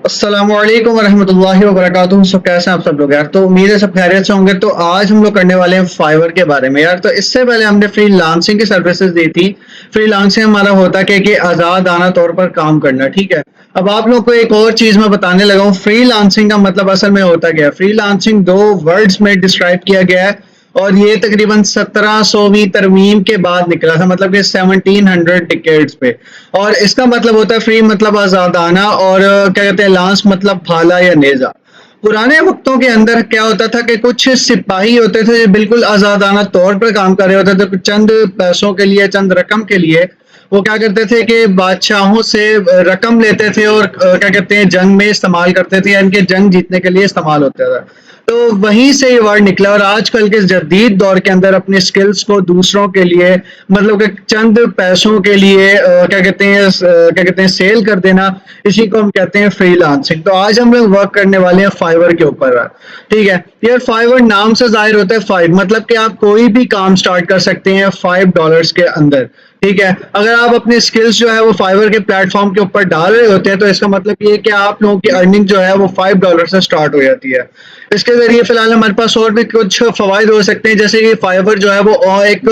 अस्सलामुअलैकुम वरहमतुल्लाहि वबरकातुहू। सब कैसे हैं आप सब लोग यार? तो उम्मीद है सब खैरियत से होंगे। तो आज हम लोग करने वाले हैं फाइवर के बारे में यार। तो इससे पहले हमने फ्रीलांसिंग की सर्विसेज दी थी। फ्रीलांसिंग हमारा होता क्या कि आज़ादाना तौर पर काम करना, ठीक है। अब आप लोग को एक और चीज़ मैं बताने लगा हूँ, फ्रीलांसिंग का मतलब असल में होता क्या है। फ्रीलांसिंग दो वर्ड्स में डिस्क्राइब किया गया है और ये तकरीबन 1700वीं तरमीम के बाद निकला था, मतलब कि 1700 डिकेड्स पे। और इसका मतलब होता है फ्री मतलब आज़ादाना, और क्या कहते हैं लांस मतलब भाला या नेज़ा। पुराने वक्तों के अंदर क्या होता था कि कुछ सिपाही होते थे जो बिल्कुल आज़ादाना तौर पर काम कर रहे होते थे, चंद पैसों के लिए, चंद रकम के लिए। वो क्या करते थे कि बादशाहों से रकम लेते थे और क्या कहते हैं जंग में इस्तेमाल करते थे या इनके जंग जीतने के लिए इस्तेमाल होता था। तो वहीं से ये वर्ड निकला और आजकल के जदीद दौर के अंदर अपने स्किल्स को दूसरों के लिए, मतलब कि चंद पैसों के लिए क्या कहते हैं सेल कर देना, इसी को हम कहते हैं फ्रीलांसिंग। तो आज हम लोग वर्क करने वाले हैं फाइवर के ऊपर, ठीक है। यार फाइवर नाम से जाहिर होता है फाइव, मतलब कि आप कोई भी काम स्टार्ट कर सकते हैं $5 के अंदर, ठीक है। अगर आप अपनी स्किल्स जो है वो फाइवर के प्लेटफॉर्म के ऊपर डाल रहे होते हैं तो इसका मतलब ये है कि आप लोगों की अर्निंग जो है वो $5 से स्टार्ट हो जाती है। इसके जरिए फिलहाल हमारे पास और भी कुछ फवायद हो सकते हैं, जैसे कि फाइवर जो है वो एक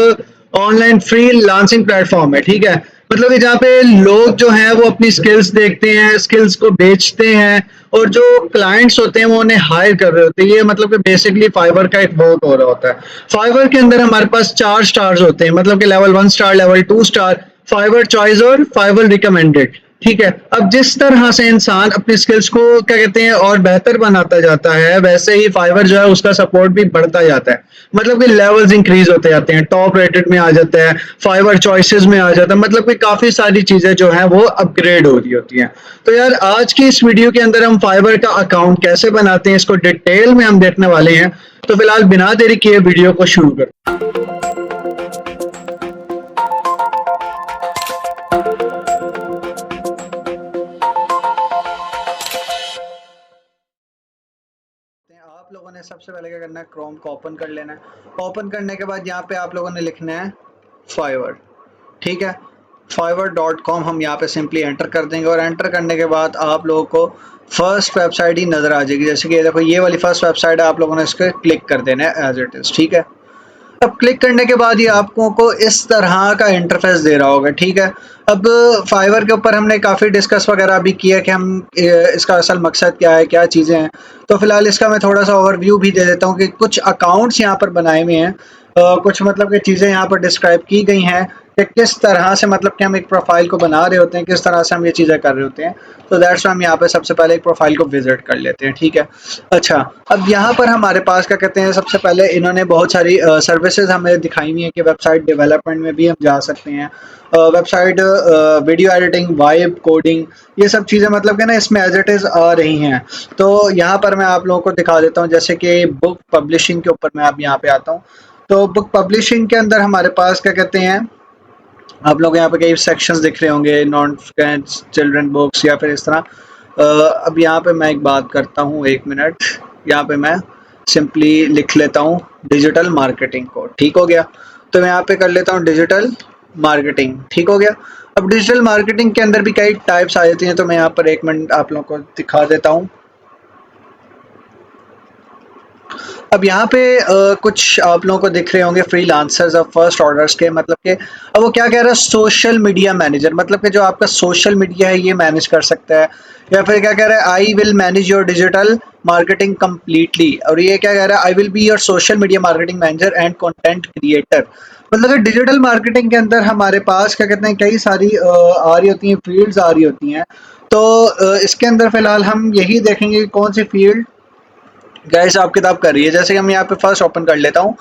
ऑनलाइन फ्री लांसिंग प्लेटफॉर्म है, ठीक है। मतलब कि जहाँ पे लोग जो हैं वो अपनी स्किल्स देखते हैं, स्किल्स को बेचते हैं, और जो क्लाइंट्स होते हैं वो उन्हें हायर कर रहे होते हैं। ये मतलब कि बेसिकली फाइवर का एक वर्क हो रहा होता है। फाइवर के अंदर हमारे पास 4 स्टार्स होते हैं, मतलब कि level 1 star, level 2 star, Fiverr choice और फाइवर रिकमेंडेड, ठीक है। अब जिस तरह से इंसान अपनी स्किल्स को क्या कहते हैं और बेहतर बनाता जाता है, वैसे ही फाइवर जो है उसका सपोर्ट भी बढ़ता जाता है। मतलब कि लेवल्स इंक्रीज होते जाते हैं, टॉप रेटेड में आ जाता है, फाइवर चॉइसेस में आ जाता है, मतलब कि काफी सारी चीजें जो हैं वो अपग्रेड हो रही होती हैं। तो यार आज की इस वीडियो के अंदर हम फाइवर का अकाउंट कैसे बनाते हैं इसको डिटेल में हम देखने वाले हैं। तो फिलहाल बिना देरी किए वीडियो को शुरू करते हैं। आप लोगों ने सबसे पहले क्या करना है, क्रोम को ओपन कर लेना है। ओपन करने के बाद यहाँ पे आप लोगों ने लिखना है फाइवर, ठीक है। fiverr.com हम यहाँ पे सिंपली एंटर कर देंगे और एंटर करने के बाद आप लोगों को फर्स्ट वेबसाइट ही नज़र आ जाएगी। जैसे कि ये देखो, ये वाली फर्स्ट वेबसाइट है, आप लोगों ने इस पर क्लिक कर देना है एज इट इज़, ठीक है। अब क्लिक करने के बाद ये आपको को इस तरह का इंटरफेस दे रहा होगा, ठीक है। अब फाइवर के ऊपर हमने काफ़ी डिस्कस वगैरह भी किया कि हम इसका असल मकसद क्या है, क्या चीज़ें हैं। तो फिलहाल इसका मैं थोड़ा सा ओवरव्यू भी दे देता हूँ कि कुछ अकाउंट्स यहाँ पर बनाए हुए हैं, कुछ मतलब कि चीज़ें यहाँ पर डिस्क्राइब की गई हैं कि किस तरह से, मतलब कि हम एक प्रोफाइल को बना रहे होते हैं, किस तरह से हम ये चीज़ें कर रहे होते हैं। तो दैट्स वाई हम यहाँ पे सबसे पहले एक प्रोफाइल को विजिट कर लेते हैं, ठीक है। अच्छा, अब यहाँ पर हमारे पास क्या कहते हैं, सबसे पहले इन्होंने बहुत सारी सर्विसेज हमें दिखाई हुई है कि वेबसाइट डेवलपमेंट में भी हम जा सकते हैं, website video editing, vibe coding, ये सब चीज़ें मतलब कि ना इसमें एज इट इज़ आ रही हैं। तो यहाँ पर मैं आप लोगों को दिखा देता हूँ, जैसे कि बुक पब्लिशिंग के ऊपर मैं अब यहाँ पे आता हूँ। तो बुक पब्लिशिंग के अंदर हमारे पास क्या कहते हैं, आप लोग यहाँ पे कई सेक्शंस दिख रहे होंगे, नॉन चिल्ड्रन बुक्स या फिर इस तरह। अब यहाँ पे मैं एक बात करता हूँ, एक मिनट। यहाँ पे मैं सिंपली लिख लेता हूँ डिजिटल मार्केटिंग को, ठीक हो गया। तो मैं यहाँ पे कर लेता हूँ डिजिटल मार्केटिंग, ठीक हो गया। अब डिजिटल मार्केटिंग के अंदर भी कई टाइप्स आ जाती हैं, तो मैं यहाँ पर एक मिनट आप लोगों को दिखा देता हूँ। अब यहाँ पे कुछ आप लोगों को दिख रहे होंगे फ्रीलांसर्स और फर्स्ट ऑर्डर्स के, मतलब कि अब वो क्या कह रहा है, सोशल मीडिया मैनेजर, मतलब कि जो आपका सोशल मीडिया है ये मैनेज कर सकता है। या फिर क्या कह रहा है, I will manage your digital marketing completely. और ये क्या कह रहा है, I will be your social media marketing manager and content creator. मतलब कि डिजिटल मार्केटिंग के अंदर हमारे पास क्या कहते हैं कई सारी आ रही होती हैं, फील्ड्स आ रही होती हैं। तो इसके अंदर फिलहाल हम यही देखेंगे कि कौन सी फील्ड क्या हिसाब किताब कर रही है। जैसे कि हम यहाँ पे फर्स्ट ओपन कर लेता हूँ।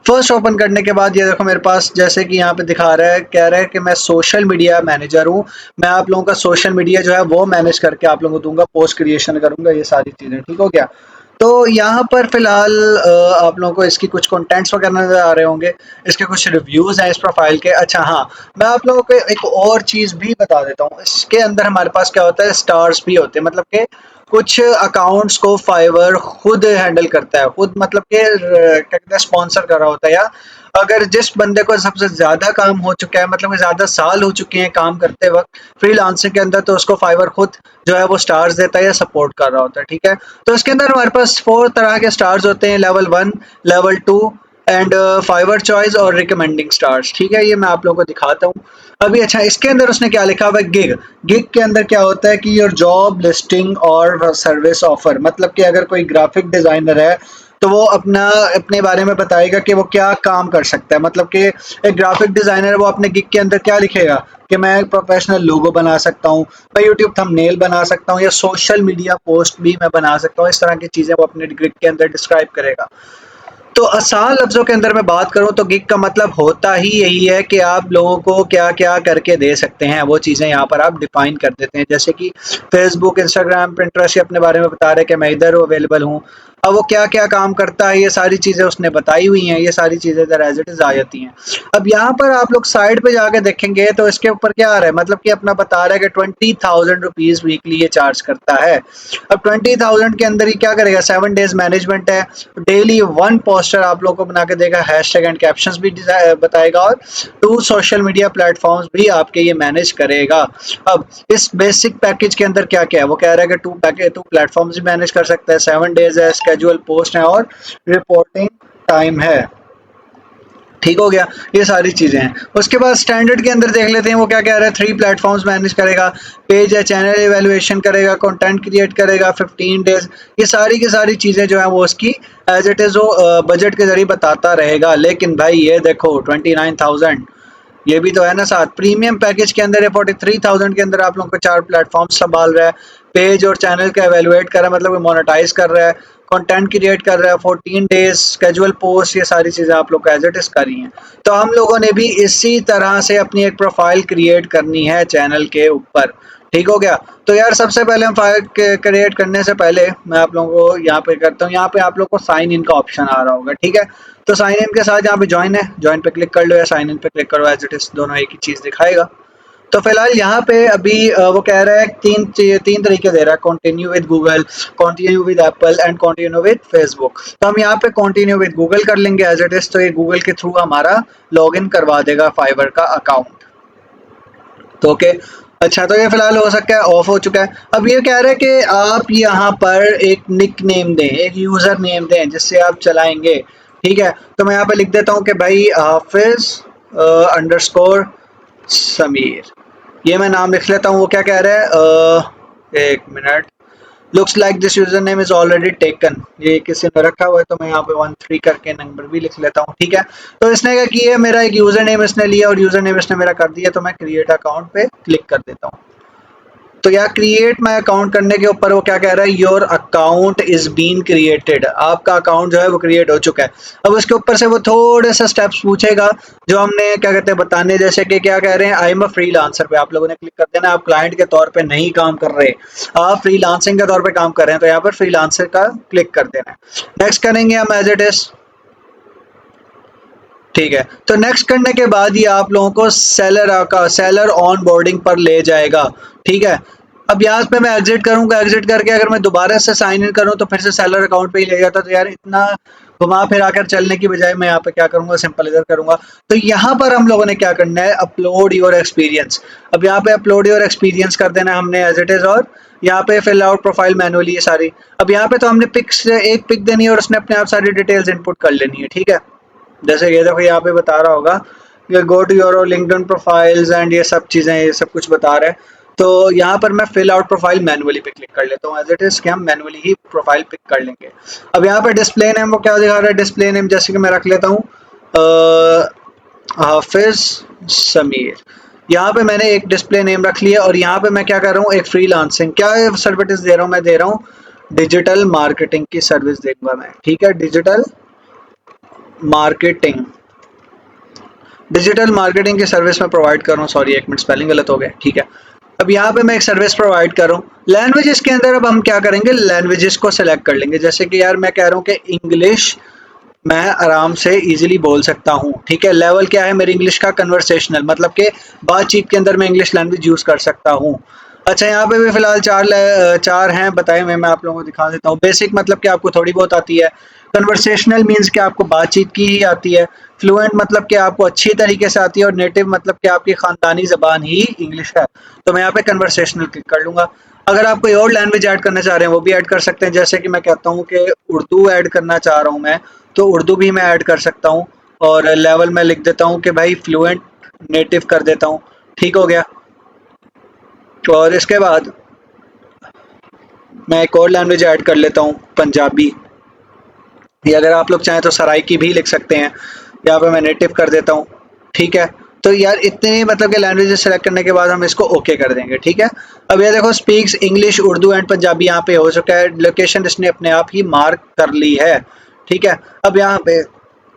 फर्स्ट ओपन करने के बाद ये देखो मेरे पास, जैसे कि यहाँ पे दिखा रहा है, कह रहा है कि मैं सोशल मीडिया मैनेजर हूँ। मैं आप लोगों का सोशल मीडिया जो है वो मैनेज करके आप लोगों को दूंगा, पोस्ट क्रिएशन करूंगा, ये सारी चीज़ें, ठीक हो गया। तो यहाँ पर फिलहाल आप लोगों को इसकी कुछ कंटेंट्स वगैरह नजर आ रहे होंगे, इसके कुछ रिव्यूज हैं इस प्रोफाइल के। अच्छा हाँ, मैं आप लोगों को एक और चीज़ भी बता देता हूँ। इसके अंदर हमारे पास क्या होता है, स्टार्स भी होते हैं। मतलब कि कुछ अकाउंट्स को फाइवर खुद हैंडल करता है, खुद मतलब कि क्या कहते हैं स्पॉन्सर कर रहा होता है, या अगर जिस बंदे को सबसे ज़्यादा काम हो चुका है, मतलब कि ज़्यादा साल हो चुके हैं काम करते वक़्त फ्रीलांसिंग के अंदर, तो उसको फाइवर खुद जो है वो स्टार्स देता है या सपोर्ट कर रहा होता है, ठीक है? तो इसके अंदर हमारे पास 4 तरह के स्टार्स होते हैं, level 1, level 2 and Fiverr choice और रिकमेंडिंग स्टार्स, ठीक है? ये मैं आप लोगों को दिखाता हूँ। अभी अच्छा, इसके अंदर उसने क्या लिखा हुआ है, गिग। गिग के अंदर क्या होता है कि योर जॉब लिस्टिंग और सर्विस ऑफर, मतलब कि अगर कोई ग्राफिक डिज़ाइनर है तो वो अपने बारे में बताएगा कि वो क्या काम कर सकता है। मतलब कि एक ग्राफिक डिज़ाइनर है, वो अपने गिग के अंदर क्या लिखेगा कि मैं एक प्रोफेशनल लोगो बना सकता हूँ, मैं यूट्यूब थंबनेल बना सकता हूँ या सोशल मीडिया पोस्ट भी मैं बना सकता हूँ। इस तरह की चीज़ें वो अपने गिग के अंदर डिस्क्राइब करेगा। तो आसान लफ्ज़ों के अंदर मैं बात करूँ तो गिग का मतलब होता ही यही है कि आप लोगों को क्या-क्या करके दे सकते हैं, वो चीज़ें यहाँ पर आप डिफ़ाइन कर देते हैं। जैसे कि फ़ेसबुक, इंस्टाग्राम, पिंटरेस्ट, ये अपने बारे में बता रहे हैं कि मैं इधर अवेलेबल हूँ। अब वो क्या-क्या काम करता है, ये सारी चीज़ें उसने बताई हुई हैं, ये सारी चीज़ें इधर एज़ इट इज़ आ जाती हैं। अब यहाँ पर आप लोग साइड पे जाके देखेंगे तो इसके ऊपर क्या आ रहा है, मतलब कि अपना बता रहा है कि 20,000 रुपीज़ वीकली ये चार्ज करता है। अब 20,000 के अंदर ये क्या करेगा, 7 डेज़ मैनेजमेंट है, डेली 1 पोस्टर आप लोगों को बना के देगा, हैशटैग एंड कैप्शंस भी बताएगा और 2 सोशल मीडिया प्लेटफॉर्म्स भी आपके ये मैनेज करेगा। अब इस बेसिक पैकेज के अंदर क्या-क्या है, वो कह रहा है कि 2 प्लेटफॉर्म्स भी मैनेज कर सकता है, 7 डेज़ है, स्केड्यूल पोस्ट है और रिपोर्टिंग टाइम है। ठीक हो गया, ये सारी चीज़ें हैं। उसके बाद स्टैंडर्ड के अंदर देख लेते हैं वो क्या कह रहा है। 3 प्लेटफॉर्म्स मैनेज करेगा, पेज या चैनल इवैल्यूएशन करेगा, कंटेंट क्रिएट करेगा, 15 डेज़, ये सारी की सारी चीज़ें जो हैं वो उसकी एज़ इट इज़ वो बजट के ज़रिए बताता रहेगा। लेकिन भाई ये देखो 29,000, ये भी तो है ना साथ। प्रीमियम पैकेज के अंदर है 43,000 के अंदर आप लोगों को 4 प्लेटफॉर्म संभाल रहा है, पेज और चैनल का एवेलुएट कर रहा है, मतलब मोनेटाइज कर रहा है, कंटेंट क्रिएट कर रहा है, 14 डेज स्केजुअल पोस्ट, ये सारी चीज़ें आप लोग को एज इट इज़ कर रही हैं। तो हम लोगों ने भी इसी तरह से अपनी एक प्रोफाइल क्रिएट करनी है चैनल के ऊपर। ठीक हो गया। तो यार सबसे पहले हम फाइल क्रिएट करने से पहले मैं आप लोगों को यहाँ पे करता हूँ, यहाँ पे आप लोग को साइन इन का ऑप्शन आ रहा होगा, ठीक है? तो साइन इन के साथ यहाँ पे ज्वाइन है, ज्वाइन पे क्लिक कर लो या साइन इन पे क्लिक करो, एज इट इज दोनों एक ही चीज़ दिखाएगा। तो फिलहाल यहाँ पे अभी वो कह रहा है तीन तरीके दे रहा है, continue with Google, continue with Apple and continue with Facebook. तो हम यहाँ पे कंटिन्यू विद गूगल कर लेंगे एज इट इज। तो ये गूगल के थ्रू हमारा लॉगिन करवा देगा फाइवर का अकाउंट। तो ओके, अच्छा, तो ये फिलहाल हो सकता है ऑफ हो चुका है। अब ये कह रहा है कि आप यहाँ पर एक निक नेम दें, एक यूज़र नेम दें जिससे आप चलाएंगे, ठीक है? तो मैं यहाँ पे लिख देता हूँ कि भाई हाफिज अंडरस्कोर समीर, ये मैं नाम लिख लेता हूँ। वो क्या कह रहा है, एक minute, looks like this user name is already taken, ये किसी ने रखा हुआ है, तो मैं यहाँ पे 13 करके नंबर भी लिख लेता हूँ, ठीक है? तो इसने क्या किया, मेरा एक यूजर नेम इसने लिया और यूजर नेम इसने मेरा कर दिया, तो मैं क्रिएट अकाउंट पे क्लिक कर देता हूँ। तो यार क्रिएट माई अकाउंट करने के ऊपर वो क्या कह रहा है, your account is been created, आपका अकाउंट जो है वो क्रिएट हो चुका है। अब उसके ऊपर से वो थोड़े से स्टेप्स पूछेगा जो हमने क्या कहते हैं बताने, जैसे कि क्या कह रहे हैं, आई एम अ फ्रीलांसर पे आप लोगों ने क्लिक कर देना। आप क्लाइंट के तौर पे नहीं काम कर रहे, आप फ्रीलांसिंग के तौर पे काम कर रहे हैं, तो यहाँ पर फ्रीलांसर का क्लिक कर देना है। नेक्स्ट करेंगे हम एज इट इज, ठीक है? तो नेक्स्ट करने के बाद ये आप लोगों को सेलर ऑन बोर्डिंग पर ले जाएगा, ठीक है? अब यहाँ पे मैं एग्जिट करूंगा, एग्जिट करके अगर मैं दोबारा से साइन इन करूं तो फिर से सेलर अकाउंट पे ही ले जाता। तो यार इतना घुमा फिरा कर चलने की बजाय मैं यहाँ पे क्या करूंगा, सिंपल इधर करूंगा। तो यहाँ पर हम लोगों ने क्या करना है, अपलोड योर एक्सपीरियंस। अब यहाँ पे अपलोड योर एक्सपीरियंस कर देना हमने एज इट इज, और यहाँ पे फिल आउट प्रोफाइल मैनुअली, ये सारी। अब यहाँ पे तो हमने पिक्स, एक पिक देनी है और उसने अपने आप सारी डिटेल्स इनपुट कर लेनी है, ठीक है? जैसे ये देखो यहाँ पे बता रहा होगा कि go to your LinkedIn profiles and ये सब चीज़ें, ये सब कुछ बता रहा है। तो यहाँ पर मैं फिल आउट प्रोफाइल मैनुअली पे क्लिक कर लेता हूँ एज इट इज, कि हम मैनुअली ही प्रोफाइल पिक कर लेंगे। अब यहाँ पे डिस्प्ले नेम वो क्या दिखा रहा है, डिस्प्ले नेम जैसे कि मैं रख लेता हूँ हाफिज समीर। यहाँ पे मैंने एक डिस्प्ले नेम रख लिया और यहाँ पे मैं क्या कर रहा हूँ, एक फ्रीलांसिंग क्या सर्विस दे रहा हूँ, मैं दे रहा हूँ डिजिटल मार्केटिंग की सर्विस दूंगा मैं, ठीक है? मार्केटिंग डिजिटल मार्केटिंग की सर्विस में प्रोवाइड कर रहा हूँ, सॉरी एक मिनट स्पेलिंग गलत हो गया, ठीक है? अब यहाँ पे मैं एक सर्विस प्रोवाइड कर रहा हूँ। लैंग्वेजेस के अंदर अब हम क्या करेंगे, लैंग्वेजेस को सिलेक्ट कर लेंगे। जैसे कि यार मैं कह रहा हूँ कि इंग्लिश मैं आराम से इजीली बोल सकता हूँ, ठीक है? लेवल क्या है मेरी इंग्लिश का, कन्वर्सेशनल, मतलब कि बातचीत के अंदर मैं इंग्लिश लैंग्वेज यूज़ कर सकता हूँ। अच्छा, यहाँ पे भी फिलहाल चार हैं बताए हुए, मैं आप लोगों को दिखा देता हूँ। बेसिक मतलब कि आपको थोड़ी बहुत आती है, कन्वर्सेशनल मीन्स कि आपको बातचीत की ही आती है, फ्लुएंट मतलब कि आपको अच्छी तरीके से आती है, और नेटिव मतलब कि आपकी खानदानी ज़बान ही इंग्लिश है। तो मैं यहाँ पे कन्वर्सेशनल क्लिक कर लूँगा। अगर आप कोई और लैंग्वेज ऐड करना चाह रहे हैं वो भी ऐड कर सकते हैं, जैसे कि मैं कहता हूँ कि उर्दू ऐड करना चाह रहा हूँ मैं, तो उर्दू भी मैं ऐड कर सकता हूँ, और लेवल मैं लिख देता हूँ कि भाई फ्लुएंट नेटिव कर देता हूँ। ठीक हो गया। और इसके बाद मैं एक और लैंग्वेज ऐड कर लेता हूँ, पंजाबी, या अगर आप लोग चाहें तो सराइकी भी लिख सकते हैं। यहाँ पे मैं नेटिव कर देता हूँ। ठीक है, तो यार इतने मतलब के लैंग्वेजेस सेलेक्ट करने के बाद हम इसको ओके कर देंगे। ठीक है, अब ये देखो speaks English, Urdu and Punjabi यहाँ पे हो चुका है, लोकेशन इसने अपने आप ही मार्क कर ली है। ठीक है, अब यहाँ पे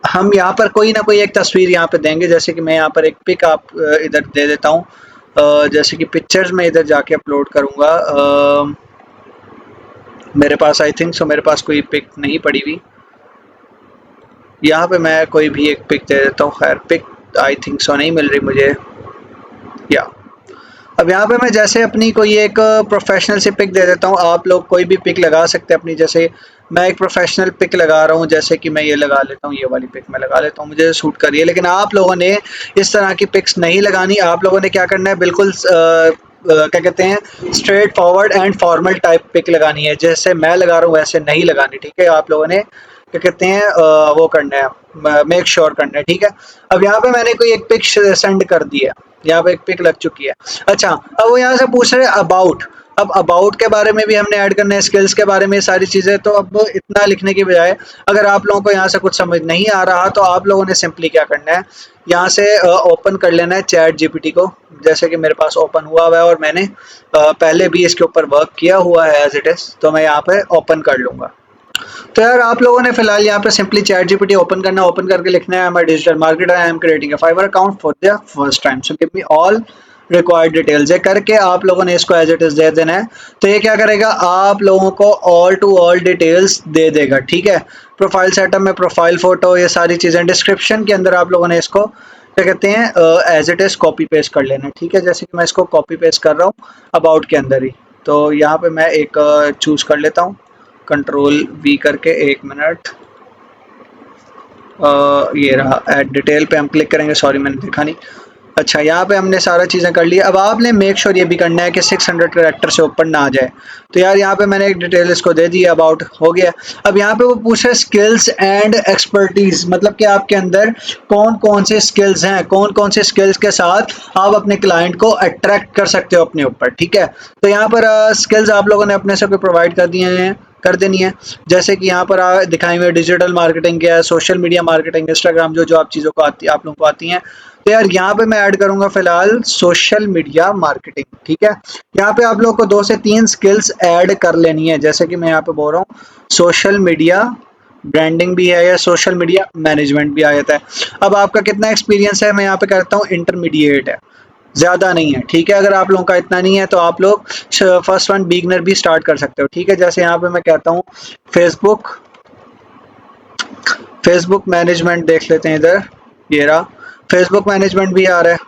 हम यहाँ पर कोई ना कोई एक तस्वीर यहाँ पे देंगे, जैसे कि मैं यहाँ पर एक पिक आप इधर दे देता हूँ। जैसे कि पिक्चर्स में इधर जाके अपलोड करूँगा। मेरे पास आई थिंक सो मेरे पास कोई पिक नहीं पड़ी हुई। यहाँ पे मैं कोई भी एक पिक दे देता हूँ। खैर पिक आई थिंक सो नहीं मिल रही मुझे। या अब यहाँ पे मैं जैसे अपनी कोई एक प्रोफेशनल सी पिक दे देता हूँ। आप लोग कोई भी पिक लगा सकते हैं अपनी, जैसे मैं एक प्रोफेशनल पिक लगा रहा हूँ, जैसे कि मैं ये लगा लेता हूँ, ये वाली पिक मैं लगा लेता हूँ, मुझे सूट कर रही है। लेकिन आप लोगों ने इस तरह की पिक्स नहीं लगानी। आप लोगों ने क्या करना है, बिल्कुल क्या कहते हैं, straightforward and formal type pick लगानी है। जैसे मैं लगा रहा हूँ वैसे नहीं लगानी। ठीक है, आप लोगों ने क्या कहते हैं वो करना है, मेक श्योर करना है। ठीक है, अब यहाँ पे मैंने कोई एक पिक सेंड कर दी है, यहाँ पे एक पिक लग चुकी है। अच्छा, अब वो यहाँ से पूछ रहे हैं अबाउट। अब अबाउट के बारे में भी हमने ऐड करना है, स्किल्स के बारे में, सारी चीज़ें। तो अब इतना लिखने की बजाय अगर आप लोगों को यहाँ से कुछ समझ नहीं आ रहा, तो आप लोगों ने सिंपली क्या करना है, यहाँ से ओपन कर लेना है चैट जीपीटी को, जैसे कि मेरे पास ओपन हुआ हुआ है और मैंने पहले भी इसके ऊपर वर्क किया हुआ है एज इट इज़। तो मैं यहाँ पे ओपन कर लूँगा। तो यार आप लोगों ने फिलहाल यहाँ पे सिंपली चैट जीपीटी ओपन करना, ओपन करके लिखना है I am a digital marketer, I am creating a fibre account for the first time, so give me all required details. ये करके आप लोगों ने इसको एज इट इज दे देना है। तो ये क्या करेगा, आप लोगों को ऑल टू ऑल डिटेल्स दे देगा। ठीक है, प्रोफाइल सेटअप में प्रोफाइल फोटो, ये सारी चीज़ें डिस्क्रिप्शन के अंदर आप लोगों ने इसको क्या कहते हैं as it is copy paste कर लेना। ठीक है, जैसे कि मैं इसको कॉपी पेस्ट कर रहा हूँ अबाउट के अंदर ही। तो यहाँ पे मैं एक चूज़ कर लेता हूँ, कंट्रोल वी करके, एक मिनट, ये रहा ऐड डिटेल पे हम क्लिक करेंगे। सॉरी मैंने देखा नहीं। अच्छा, यहाँ पे हमने सारा चीज़ें कर ली। अब आपने मेक श्योर ये भी करना है कि 600 कैरेक्टर से ऊपर ना आ जाए। तो यार यहाँ पे मैंने एक डिटेल इसको दे दी, अबाउट हो गया। अब यहाँ पे वो पूछ रहे स्किल्स एंड एक्सपर्टीज, मतलब कि आपके अंदर कौन कौन से स्किल्स हैं, कौन कौन से स्किल्स के साथ आप अपने क्लाइंट को अट्रैक्ट कर सकते हो अपने ऊपर। ठीक है, तो यहाँ पर स्किल्स आप लोगों ने अपने से कोई प्रोवाइड कर दिए हैं, कर देनी है। जैसे कि यहाँ पर दिखाई हुई डिजिटल मार्केटिंग क्या है, सोशल मीडिया मार्केटिंग, इंस्टाग्राम, जो जो आप चीज़ों को आती आप लोगों को आती हैं। तो यार यहाँ पे मैं ऐड करूंगा फिलहाल सोशल मीडिया मार्केटिंग। ठीक है, यहाँ पे आप लोगों को 2 से 3 स्किल्स ऐड कर लेनी है, जैसे कि मैं यहाँ पे बोल रहा हूँ सोशल मीडिया ब्रांडिंग भी है या सोशल मीडिया मैनेजमेंट भी आ जाता है। अब आपका कितना एक्सपीरियंस है, मैं यहाँ पे करता हूँ इंटरमीडिएट है, ज़्यादा नहीं है। ठीक है, अगर आप लोगों का इतना नहीं है तो आप लोग फर्स्ट वन बिगनर भी स्टार्ट कर सकते हो। ठीक है, जैसे यहाँ पे मैं कहता हूँ फेसबुक फेसबुक मैनेजमेंट देख लेते हैं इधर, ये रहा फेसबुक मैनेजमेंट भी आ रहा है।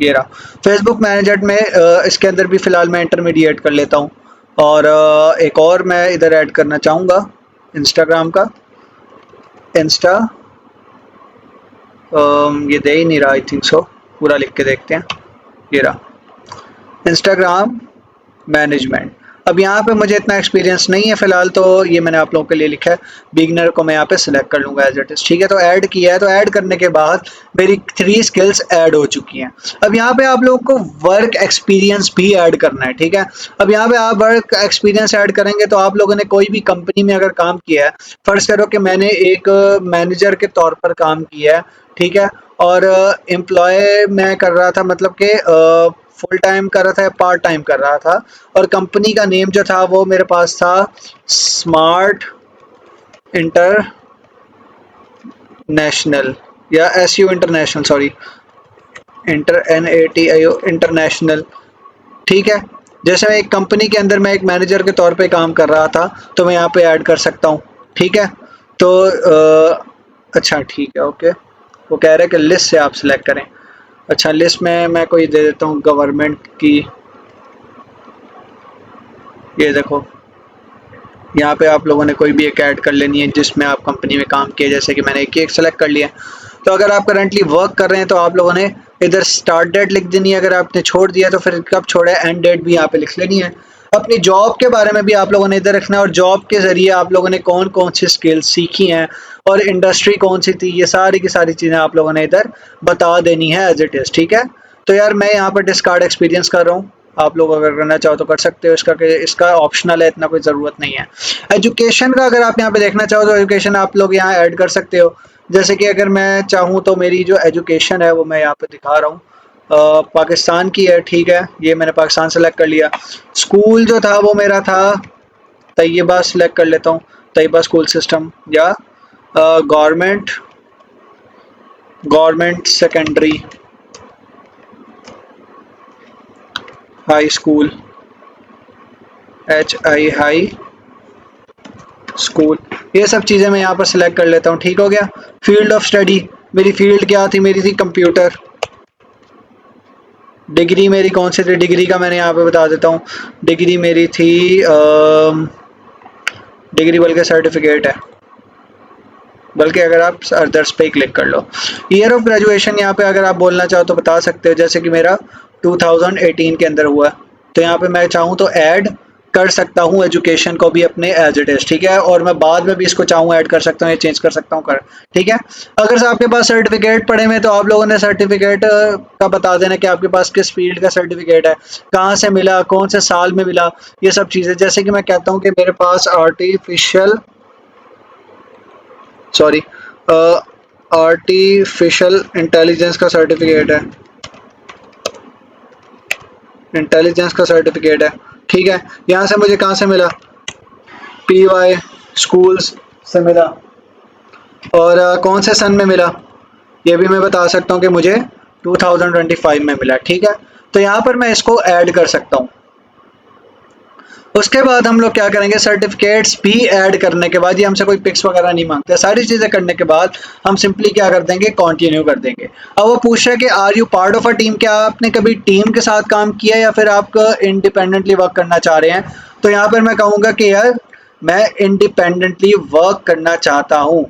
ये रहा फेसबुक मैनेजमेंट में, इसके अंदर भी फिलहाल मैं इंटरमीडिएट कर लेता हूँ। और एक और मैं इधर ऐड करना चाहूँगा इंस्टाग्राम का, इंस्टा ये दे ही नहीं रहा आई थिंक सो, पूरा लिख के देखते हैं। ये रहा इंस्टाग्राम मैनेजमेंट। अब यहाँ पे मुझे इतना एक्सपीरियंस नहीं है फिलहाल, तो ये मैंने आप लोगों के लिए लिखा है, बिगनर को मैं यहाँ पे सिलेक्ट कर लूँगा एज इट इज़। ठीक है, तो ऐड किया है, तो ऐड करने के बाद मेरी 3 स्किल्स ऐड हो चुकी हैं। अब यहाँ पे आप लोगों को वर्क एक्सपीरियंस भी ऐड करना है। ठीक है, अब यहाँ पे आप वर्क एक्सपीरियंस ऐड करेंगे तो आप लोगों ने कोई भी कंपनी में अगर काम किया है, फर्ज करो कि मैंने एक मैनेजर के तौर पर काम किया है। ठीक है, और एम्प्लॉय मैं कर रहा था, मतलब कि फुल टाइम कर रहा था या पार्ट टाइम कर रहा था, और कंपनी का नेम जो था वो मेरे पास था स्मार्ट इंटरनेशनल या SU international, sorry NATIO international. ठीक है, जैसे मैं एक कंपनी के अंदर मैं एक मैनेजर के तौर पे काम कर रहा था, तो मैं यहाँ पे ऐड कर सकता हूँ। ठीक है, तो अच्छा ठीक है, ओके। वो कह रहे हैं कि लिस्ट से आप सिलेक्ट करें। अच्छा, लिस्ट में मैं कोई दे देता हूँ गवर्नमेंट की, ये देखो यहाँ पे आप लोगों ने कोई भी एक ऐड कर लेनी है जिसमें आप कंपनी में काम किए, जैसे कि मैंने एक सेलेक्ट कर लिया। तो अगर आप करंटली वर्क कर रहे हैं तो आप लोगों ने इधर स्टार्ट डेट लिख देनी है, अगर आपने छोड़ दिया तो फिर कब छोड़ा है एंड डेट भी यहाँ पे लिख लेनी है। अपनी जॉब के बारे में भी आप लोगों ने इधर रखना है और जॉब के ज़रिए आप लोगों ने कौन कौन सी स्किल्स सीखी हैं और इंडस्ट्री कौन सी थी, ये सारी की सारी चीज़ें आप लोगों ने इधर बता देनी है एज इट इज़। ठीक है, तो यार मैं यहाँ पर डिस्कार्ड एक्सपीरियंस कर रहा हूँ, आप लोग अगर करना चाहो तो कर सकते हो, इसका ऑप्शनल है, इतना कोई ज़रूरत नहीं है। एजुकेशन का अगर आप यहाँ पे देखना चाहो तो एजुकेशन आप लोग यहाँ ऐड कर सकते हो, जैसे कि अगर मैं चाहूँ तो मेरी जो एजुकेशन है वो मैं यहाँ पे दिखा रहा हूँ, पाकिस्तान की है। ठीक है, ये मैंने पाकिस्तान सेलेक्ट कर लिया। स्कूल जो था वो मेरा था तैयबा, सेलेक्ट कर लेता हूँ तैयबा स्कूल सिस्टम, या government secondary high school, HI high school, ये सब चीज़ें मैं यहाँ पर सिलेक्ट कर लेता हूँ। ठीक हो गया। फील्ड ऑफ स्टडी, मेरी फील्ड क्या थी, मेरी थी कंप्यूटर। डिग्री मेरी कौन सी थी, डिग्री का मैंने यहाँ पे बता देता हूँ, डिग्री मेरी थी डिग्री बल्कि सर्टिफिकेट है, बल्कि अगर आप अदर्स पे क्लिक कर लो। ईयर ऑफ ग्रेजुएशन यहाँ पे अगर आप बोलना चाहो तो बता सकते हो, जैसे कि मेरा 2018 के अंदर हुआ, तो यहाँ पे मैं चाहूँ तो ऐड कर सकता हूँ एजुकेशन को भी अपने एज इट इज। ठीक है, और मैं बाद में भी इसको चाहूँ ऐड कर सकता हूँ या चेंज कर सकता हूँ कर। ठीक है, अगर से आपके पास सर्टिफिकेट पड़े हुए तो आप लोगों ने सर्टिफिकेट का बता देना कि आपके पास किस फील्ड का सर्टिफिकेट है, कहाँ से मिला, कौन से साल में मिला, ये सब चीज़ें। जैसे कि मैं कहता हूँ कि मेरे पास आर्टिफिशियल इंटेलिजेंस का सर्टिफिकेट है, ठीक है। यहाँ से मुझे कहाँ से मिला, PY स्कूल्स से मिला, और कौन से सन में मिला ये भी मैं बता सकता हूँ कि मुझे 2025 में मिला। ठीक है, तो यहाँ पर मैं इसको ऐड कर सकता हूँ। उसके बाद हम लोग क्या करेंगे, सर्टिफिकेट्स भी ऐड करने के बाद, ये हमसे कोई पिक्स वगैरह नहीं मांगते, सारी चीज़ें करने के बाद हम सिंपली क्या कर देंगे, कंटिन्यू कर देंगे। अब वो पूछ रहा है कि are you part of a team, क्या आपने कभी टीम के साथ काम किया है या फिर आप इंडिपेंडेंटली वर्क करना चाह रहे हैं। तो यहाँ पर मैं कहूँगा कि यार मैं इंडिपेंडेंटली वर्क करना चाहता हूँ।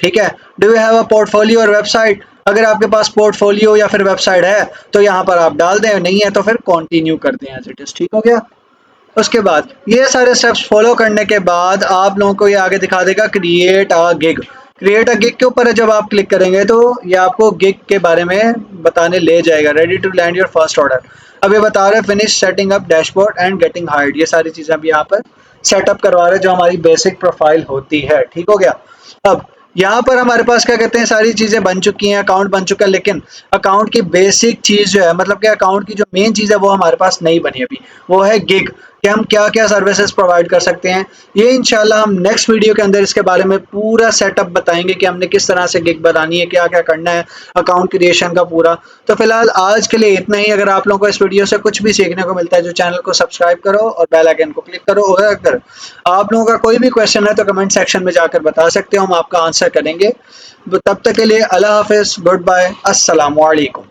ठीक है, do you have a portfolio और वेबसाइट, अगर आपके पास पोर्टफोलियो या फिर वेबसाइट है तो यहाँ पर आप डाल दें, नहीं है तो फिर कंटिन्यू कर दें एज इट इज। ठीक हो गया। उसके बाद ये सारे स्टेप्स फॉलो करने के बाद आप लोगों को ये आगे दिखा देगा create a gig. Create a gig के ऊपर जब आप क्लिक करेंगे तो ये आपको गिग के बारे में बताने ले जाएगा। Ready to land your first order, अब ये बता रहे हैं finish setting up dashboard and getting hired, ये सारी चीज़ें अभी यहाँ पर सेटअप करवा रहे हैं जो हमारी बेसिक प्रोफाइल होती है। ठीक हो गया। अब यहाँ पर हमारे पास क्या कहते हैं, सारी चीज़ें बन चुकी हैं, अकाउंट बन चुका है, लेकिन अकाउंट की बेसिक चीज़ जो है, मतलब कि अकाउंट की जो मेन चीज़ है वो हमारे पास नहीं बनी अभी, वो है गिग, कि हम क्या क्या सर्विसेज प्रोवाइड कर सकते हैं। ये इंशाल्लाह हम नेक्स्ट वीडियो के अंदर इसके बारे में पूरा सेटअप बताएंगे कि हमने किस तरह से गिग बनानी है, क्या क्या करना है, अकाउंट क्रिएशन का पूरा। तो फिलहाल आज के लिए इतना ही। अगर आप लोगों को इस वीडियो से कुछ भी सीखने को मिलता है जो चैनल को सब्सक्राइब करो और बेल आइकन को क्लिक करो, और अगर आप लोगों का कोई भी क्वेश्चन है तो कमेंट सेक्शन में जाकर बता सकते हो, हम आपका आंसर करेंगे। तब तक के लिए अल्लाह हाफिज़, गुड बाय, अस्सलाम वालेकुम।